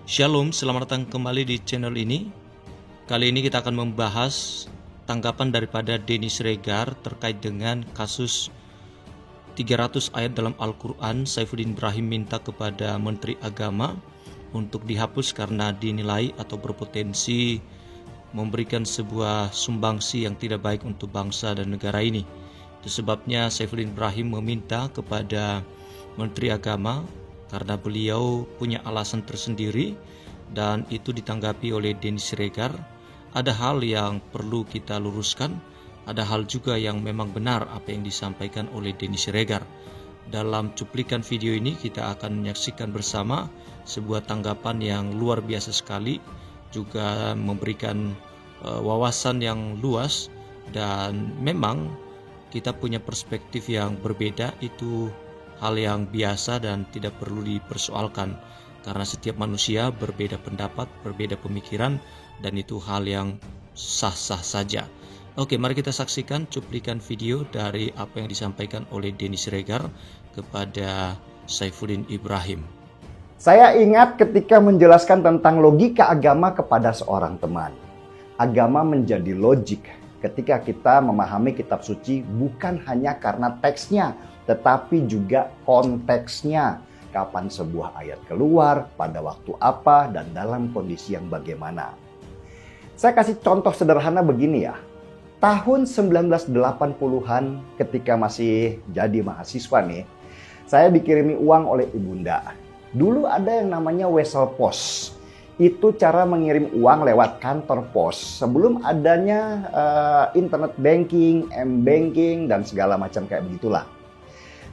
Shalom, selamat datang kembali di channel ini. Kali ini kita akan membahas tanggapan daripada Denny Siregar terkait dengan kasus 300 ayat dalam Al-Quran. Saifuddin Ibrahim minta kepada Menteri Agama untuk dihapus karena dinilai atau berpotensi memberikan sebuah sumbangsi yang tidak baik untuk bangsa dan negara ini. Itu sebabnya Saifuddin Ibrahim meminta kepada Menteri Agama karena beliau punya alasan tersendiri, dan itu ditanggapi oleh Denny Siregar. Ada hal yang perlu kita luruskan, ada hal juga yang memang benar apa yang disampaikan oleh Denny Siregar. Dalam cuplikan video ini kita akan menyaksikan bersama sebuah tanggapan yang luar biasa sekali, juga memberikan wawasan yang luas, dan memang kita punya perspektif yang berbeda. Itu hal yang biasa dan tidak perlu dipersoalkan, karena setiap manusia berbeda pendapat, berbeda pemikiran, dan itu hal yang sah-sah saja. Oke, mari kita saksikan cuplikan video dari apa yang disampaikan oleh Denny Siregar kepada Saifuddin Ibrahim. Saya ingat ketika menjelaskan tentang logika agama kepada seorang teman. Agama menjadi logik ketika kita memahami kitab suci bukan hanya karena teksnya, tetapi juga konteksnya. Kapan sebuah ayat keluar, pada waktu apa, dan dalam kondisi yang bagaimana. Saya kasih contoh sederhana begini ya. Tahun 1980-an ketika masih jadi mahasiswa nih, saya dikirimi uang oleh ibunda. Dulu ada yang namanya Wesel Pos. Itu cara mengirim uang lewat kantor pos sebelum adanya internet banking, m-banking, dan segala macam kayak begitulah.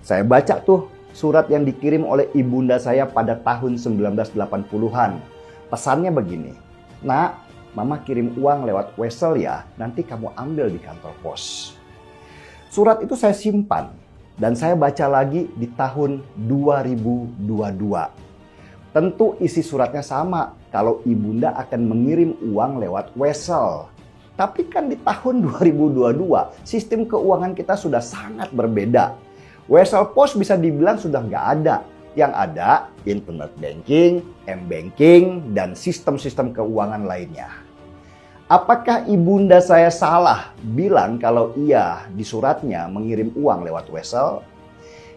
Saya baca tuh surat yang dikirim oleh ibunda saya pada tahun 1980-an. Pesannya begini, "Nak, Mama kirim uang lewat Wesel ya, nanti kamu ambil di kantor pos." Surat itu saya simpan dan saya baca lagi di tahun 2022. Tentu isi suratnya sama kalau ibunda akan mengirim uang lewat Wesel. Tapi kan di tahun 2022 sistem keuangan kita sudah sangat berbeda. Wesel Pos bisa dibilang sudah nggak ada. Yang ada internet banking, m-banking, dan sistem-sistem keuangan lainnya. Apakah ibunda saya salah bilang kalau iya di suratnya mengirim uang lewat Wesel?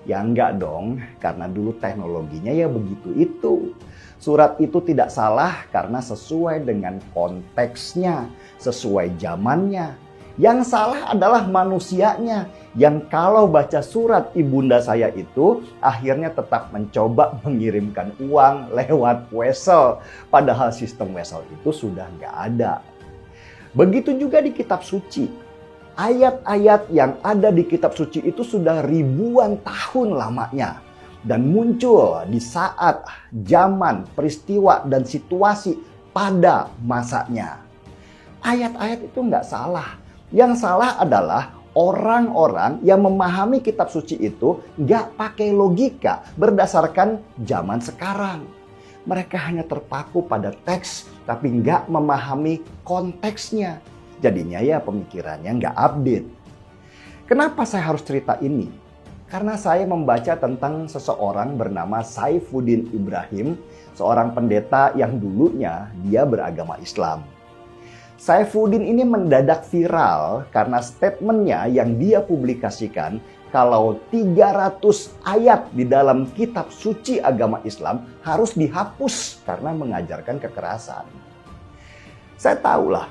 Ya enggak dong, karena dulu teknologinya ya begitu itu. Surat itu tidak salah karena sesuai dengan konteksnya, sesuai zamannya. Yang salah adalah manusianya, yang kalau baca surat ibunda saya itu akhirnya tetap mencoba mengirimkan uang lewat Wesel. Padahal sistem Wesel itu sudah nggak ada. Begitu juga di kitab suci. Ayat-ayat yang ada di kitab suci itu sudah ribuan tahun lamanya. Dan muncul di saat zaman, peristiwa, dan situasi pada masanya. Ayat-ayat itu nggak salah. Yang salah adalah orang-orang yang memahami kitab suci itu nggak pakai logika berdasarkan zaman sekarang. Mereka hanya terpaku pada teks tapi nggak memahami konteksnya. Jadinya ya pemikirannya nggak update. Kenapa saya harus cerita ini? Karena saya membaca tentang seseorang bernama Saifuddin Ibrahim, seorang pendeta yang dulunya dia beragama Islam. Saifuddin ini mendadak viral karena statementnya yang dia publikasikan kalau 300 ayat di dalam kitab suci agama Islam harus dihapus karena mengajarkan kekerasan. Saya tahulah,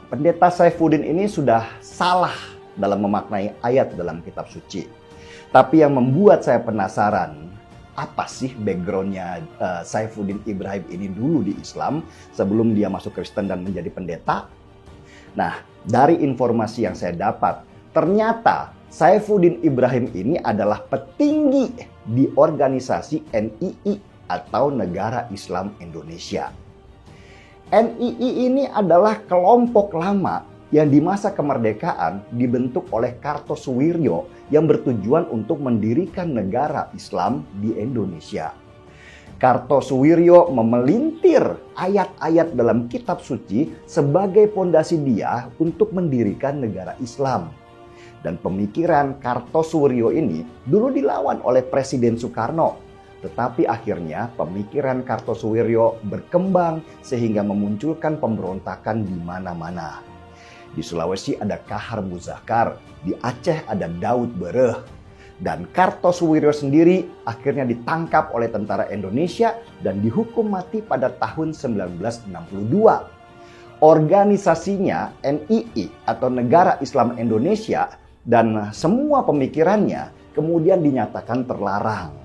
pendeta Saifuddin ini sudah salah dalam memaknai ayat dalam kitab suci. Tapi yang membuat saya penasaran, apa sih backgroundnya Saifuddin Ibrahim ini dulu di Islam sebelum dia masuk Kristen dan menjadi pendeta? Nah, dari informasi yang saya dapat, ternyata Saifuddin Ibrahim ini adalah petinggi di organisasi NII atau Negara Islam Indonesia. NII ini adalah kelompok lama yang di masa kemerdekaan dibentuk oleh Kartosuwiryo yang bertujuan untuk mendirikan negara Islam di Indonesia. Kartosuwiryo memelintir ayat-ayat dalam kitab suci sebagai pondasi dia untuk mendirikan negara Islam. Dan pemikiran Kartosuwiryo ini dulu dilawan oleh Presiden Soekarno. Tetapi akhirnya pemikiran Kartosuwiryo berkembang sehingga memunculkan pemberontakan di mana-mana. Di Sulawesi ada Kahar Muzakar, di Aceh ada Daud Bereh. Dan Kartosuwiryo sendiri akhirnya ditangkap oleh tentara Indonesia dan dihukum mati pada tahun 1962. Organisasinya NII atau Negara Islam Indonesia dan semua pemikirannya kemudian dinyatakan terlarang.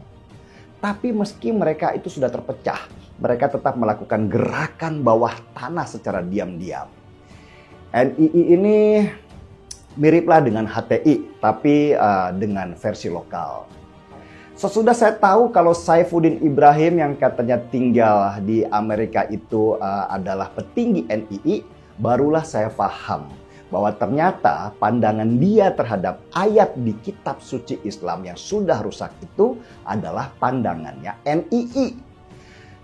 Tapi meski mereka itu sudah terpecah, mereka tetap melakukan gerakan bawah tanah secara diam-diam. NII ini miriplah dengan HTI, tapi dengan versi lokal. Sesudah saya tahu kalau Saifuddin Ibrahim yang katanya tinggal di Amerika itu adalah petinggi NII, barulah saya paham bahwa ternyata pandangan dia terhadap ayat di kitab suci Islam yang sudah rusak itu adalah pandangannya NII.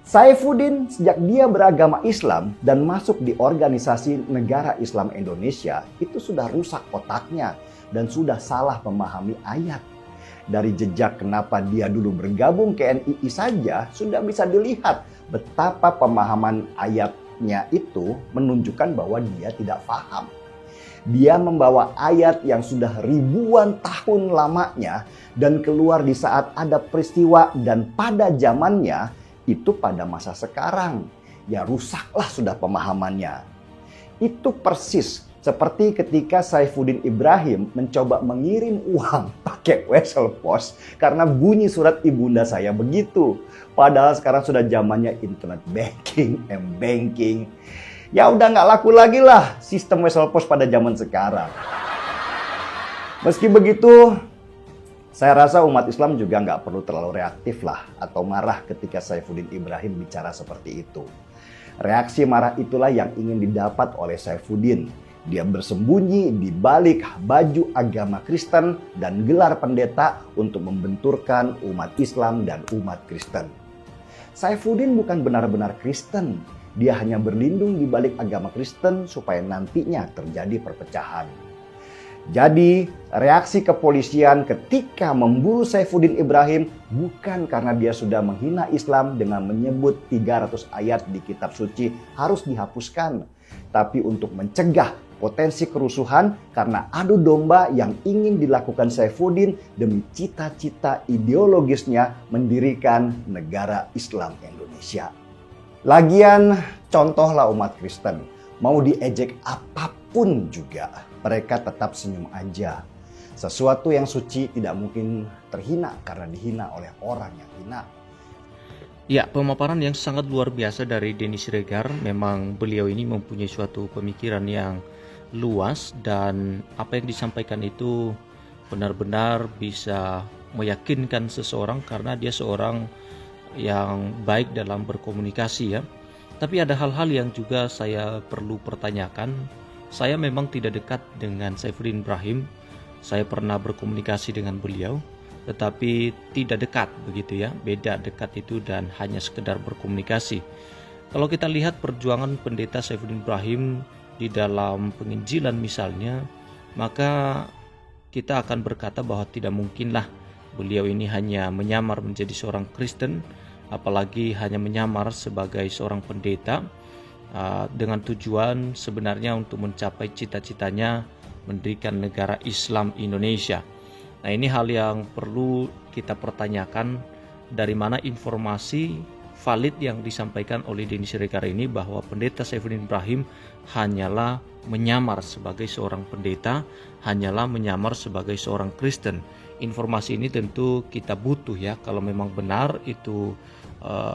Saifuddin sejak dia beragama Islam dan masuk di organisasi Negara Islam Indonesia itu sudah rusak otaknya dan sudah salah memahami ayat. Dari jejak kenapa dia dulu bergabung ke NII saja sudah bisa dilihat betapa pemahaman ayatnya itu menunjukkan bahwa dia tidak paham. Dia membawa ayat yang sudah ribuan tahun lamanya dan keluar di saat ada peristiwa dan pada zamannya itu pada masa sekarang. Ya rusaklah sudah pemahamannya. Itu persis seperti ketika Saifuddin Ibrahim mencoba mengirim uang pakai wesel pos karena bunyi surat ibunda saya begitu. Padahal sekarang sudah zamannya internet banking, m-banking. Ya udah nggak laku lagi lah sistem wesel pos pada zaman sekarang. Meski begitu, saya rasa umat Islam juga nggak perlu terlalu reaktif lah atau marah ketika Saifuddin Ibrahim bicara seperti itu. Reaksi marah itulah yang ingin didapat oleh Saifuddin. Dia bersembunyi di balik baju agama Kristen dan gelar pendeta untuk membenturkan umat Islam dan umat Kristen. Saifuddin bukan benar-benar Kristen. Dia hanya berlindung di balik agama Kristen supaya nantinya terjadi perpecahan. Jadi, reaksi kepolisian ketika memburu Saifuddin Ibrahim bukan karena dia sudah menghina Islam dengan menyebut 300 ayat di kitab suci harus dihapuskan, tapi untuk mencegah potensi kerusuhan karena adu domba yang ingin dilakukan Saifuddin demi cita-cita ideologisnya mendirikan negara Islam Indonesia. Lagian, contohlah umat Kristen, mau diejek apapun juga, mereka tetap senyum aja. Sesuatu yang suci tidak mungkin terhina karena dihina oleh orang yang hina. Ya, pemaparan yang sangat luar biasa dari Denny Siregar. Memang beliau ini mempunyai suatu pemikiran yang luas dan apa yang disampaikan itu benar-benar bisa meyakinkan seseorang karena dia seorang yang baik dalam berkomunikasi ya. Tapi ada hal-hal yang juga saya perlu pertanyakan. Saya memang tidak dekat dengan Saifuddin Ibrahim. Saya pernah berkomunikasi dengan beliau, tetapi tidak dekat begitu ya. Beda dekat itu dan hanya sekedar berkomunikasi. Kalau kita lihat perjuangan pendeta Saifuddin Ibrahim di dalam penginjilan misalnya, maka kita akan berkata bahwa tidak mungkinlah beliau ini hanya menyamar menjadi seorang Kristen, apalagi hanya menyamar sebagai seorang pendeta dengan tujuan sebenarnya untuk mencapai cita-citanya mendirikan negara Islam Indonesia. Nah, ini hal yang perlu kita pertanyakan, dari mana informasi valid yang disampaikan oleh Denny Siregar ini bahwa pendeta Saifuddin Ibrahim hanyalah menyamar sebagai seorang pendeta, hanyalah menyamar sebagai seorang Kristen. Informasi ini tentu kita butuh ya. Kalau memang benar itu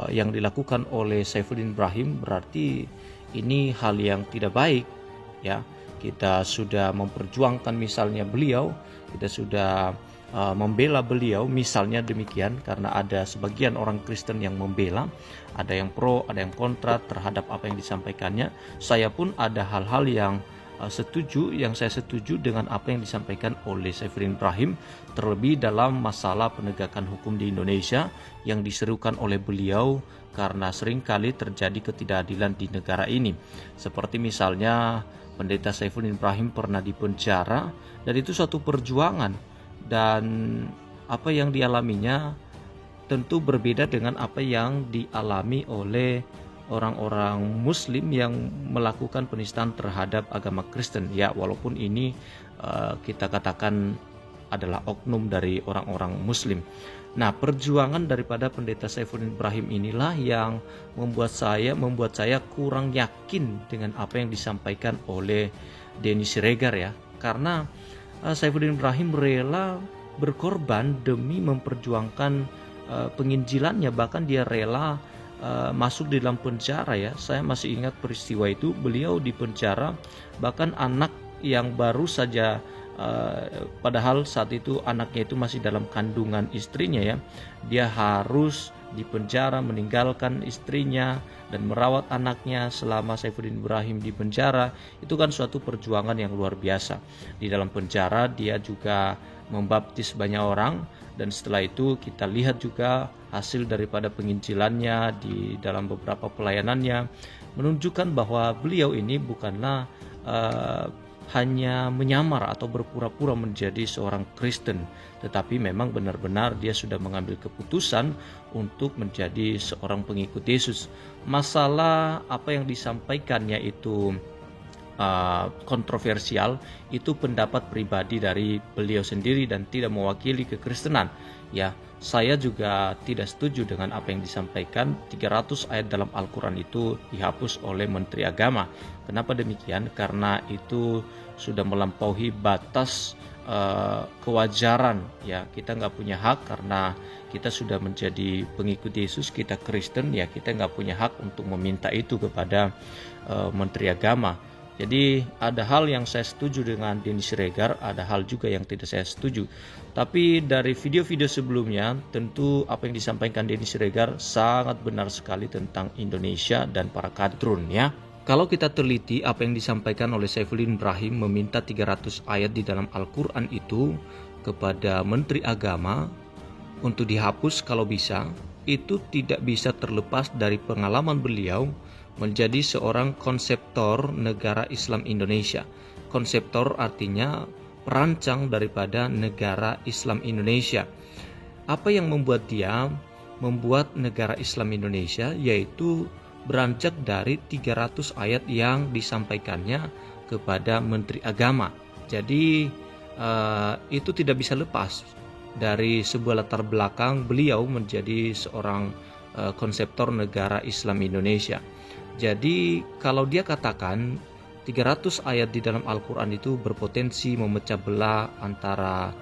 yang dilakukan oleh Saifuddin Ibrahim, berarti ini hal yang tidak baik ya. Kita sudah memperjuangkan misalnya beliau, kita sudah membela beliau misalnya demikian, karena ada sebagian orang Kristen yang membela, ada yang pro, ada yang kontra terhadap apa yang disampaikannya. Saya pun ada hal-hal yang saya setuju dengan apa yang disampaikan oleh Saifuddin Ibrahim, terlebih dalam masalah penegakan hukum di Indonesia yang diserukan oleh beliau karena seringkali terjadi ketidakadilan di negara ini. Seperti misalnya pendeta Saifuddin Ibrahim pernah dipenjara dan itu suatu perjuangan, dan apa yang dialaminya tentu berbeda dengan apa yang dialami oleh orang-orang Muslim yang melakukan penistaan terhadap agama Kristen. Ya, walaupun ini kita katakan adalah oknum dari orang-orang Muslim. Nah, perjuangan daripada Pendeta Saifuddin Ibrahim inilah yang membuat saya kurang yakin dengan apa yang disampaikan oleh Denny Siregar ya. Karena Saifuddin Ibrahim rela berkorban demi memperjuangkan penginjilannya, bahkan dia rela masuk di dalam penjara ya. Saya masih ingat peristiwa itu, beliau di penjara, bahkan anak yang baru saja padahal saat itu anaknya itu masih dalam kandungan istrinya ya, dia harus dipenjara, meninggalkan istrinya dan merawat anaknya selama Saifuddin Ibrahim di penjara. Itu kan suatu perjuangan yang luar biasa. Di dalam penjara dia juga membaptis banyak orang, dan setelah itu kita lihat juga hasil daripada penginjilannya di dalam beberapa pelayanannya menunjukkan bahwa beliau ini bukanlah hanya menyamar atau berpura-pura menjadi seorang Kristen, tetapi memang benar-benar dia sudah mengambil keputusan untuk menjadi seorang pengikut Yesus. Masalah apa yang disampaikannya itu kontroversial, itu pendapat pribadi dari beliau sendiri dan tidak mewakili kekristenan. Ya, saya juga tidak setuju dengan apa yang disampaikan. 300 ayat dalam Al-Quran itu dihapus oleh Menteri Agama. Kenapa demikian? Karena itu sudah melampaui batas kewajaran. Ya, kita nggak punya hak karena kita sudah menjadi pengikut Yesus, kita Kristen, ya kita nggak punya hak untuk meminta itu kepada Menteri Agama. Jadi ada hal yang saya setuju dengan Denny Siregar, ada hal juga yang tidak saya setuju. Tapi dari video-video sebelumnya, tentu apa yang disampaikan Denny Siregar sangat benar sekali tentang Indonesia dan para kadrun ya. Kalau kita teliti apa yang disampaikan oleh Saifuddin Ibrahim meminta 300 ayat di dalam Al-Quran itu kepada Menteri Agama untuk dihapus kalau bisa, itu tidak bisa terlepas dari pengalaman beliau menjadi seorang konseptor negara Islam Indonesia. Konseptor artinya perancang daripada negara Islam Indonesia. Apa yang membuat dia membuat negara Islam Indonesia, yaitu beranjak dari 300 ayat yang disampaikannya kepada Menteri Agama. Jadi itu tidak bisa lepas dari sebuah latar belakang beliau menjadi seorang konseptor negara Islam Indonesia. Jadi kalau dia katakan 300 ayat di dalam Al-Quran itu berpotensi memecah belah antara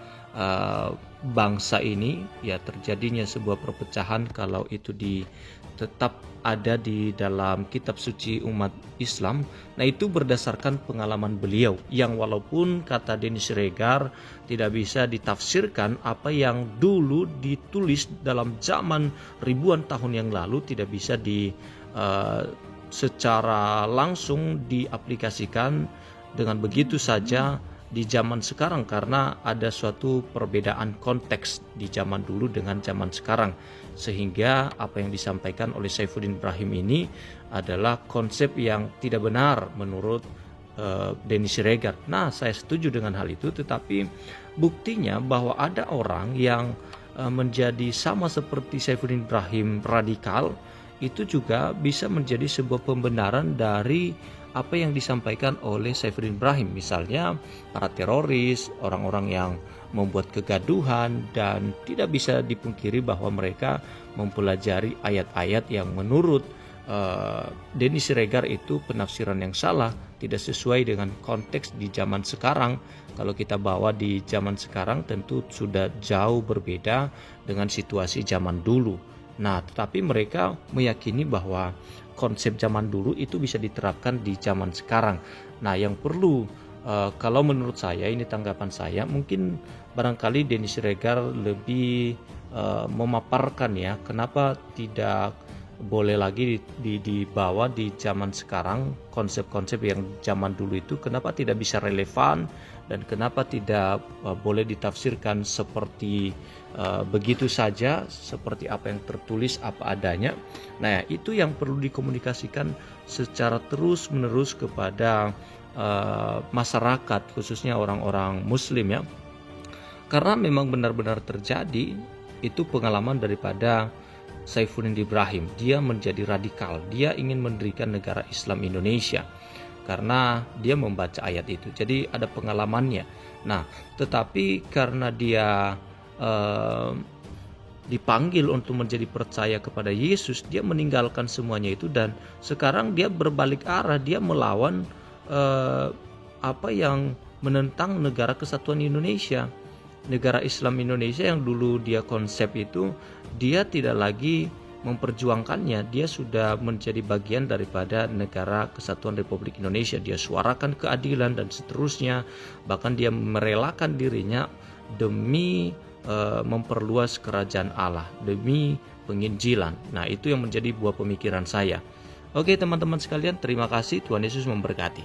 bangsa ini, ya terjadinya sebuah perpecahan kalau itu tetap ada di dalam kitab suci umat Islam. Nah, itu berdasarkan pengalaman beliau yang walaupun kata Denny Siregar tidak bisa ditafsirkan apa yang dulu ditulis dalam zaman ribuan tahun yang lalu, tidak bisa secara langsung diaplikasikan dengan begitu saja di zaman sekarang, karena ada suatu perbedaan konteks di zaman dulu dengan zaman sekarang, sehingga apa yang disampaikan oleh Saifuddin Ibrahim ini adalah konsep yang tidak benar menurut Denny Siregar. Nah, saya setuju dengan hal itu, tetapi buktinya bahwa ada orang yang menjadi sama seperti Saifuddin Ibrahim radikal, itu juga bisa menjadi sebuah pembenaran dari apa yang disampaikan oleh Saifuddin Ibrahim. Misalnya para teroris, orang-orang yang membuat kegaduhan, dan tidak bisa dipungkiri bahwa mereka mempelajari ayat-ayat yang menurut Denny Siregar itu penafsiran yang salah, tidak sesuai dengan konteks di zaman sekarang. Kalau kita bawa di zaman sekarang tentu sudah jauh berbeda dengan situasi zaman dulu. Nah, tetapi mereka meyakini bahwa konsep zaman dulu itu bisa diterapkan di zaman sekarang. Nah, yang perlu kalau menurut saya, ini tanggapan saya, mungkin barangkali Denny Siregar lebih memaparkan ya, kenapa tidak boleh lagi dibawa di zaman sekarang konsep-konsep yang zaman dulu itu, kenapa tidak bisa relevan dan kenapa tidak boleh ditafsirkan seperti begitu saja, seperti apa yang tertulis apa adanya. Nah, itu yang perlu dikomunikasikan secara terus-menerus kepada masyarakat, khususnya orang-orang Muslim ya, karena memang benar-benar terjadi itu pengalaman daripada Saifuddin Ibrahim. Dia menjadi radikal, dia ingin mendirikan negara Islam Indonesia karena dia membaca ayat itu. Jadi ada pengalamannya. Nah, tetapi karena dia dipanggil untuk menjadi percaya kepada Yesus, dia meninggalkan semuanya itu dan sekarang dia berbalik arah, dia melawan apa yang menentang negara kesatuan Indonesia. Negara Islam Indonesia yang dulu dia konsep itu, dia tidak lagi memperjuangkannya, dia sudah menjadi bagian daripada negara kesatuan Republik Indonesia. Dia suarakan keadilan dan seterusnya, bahkan dia merelakan dirinya demi memperluas kerajaan Allah, demi penginjilan. Nah, itu yang menjadi buah pemikiran saya. Oke teman-teman sekalian, terima kasih. Tuhan Yesus memberkati.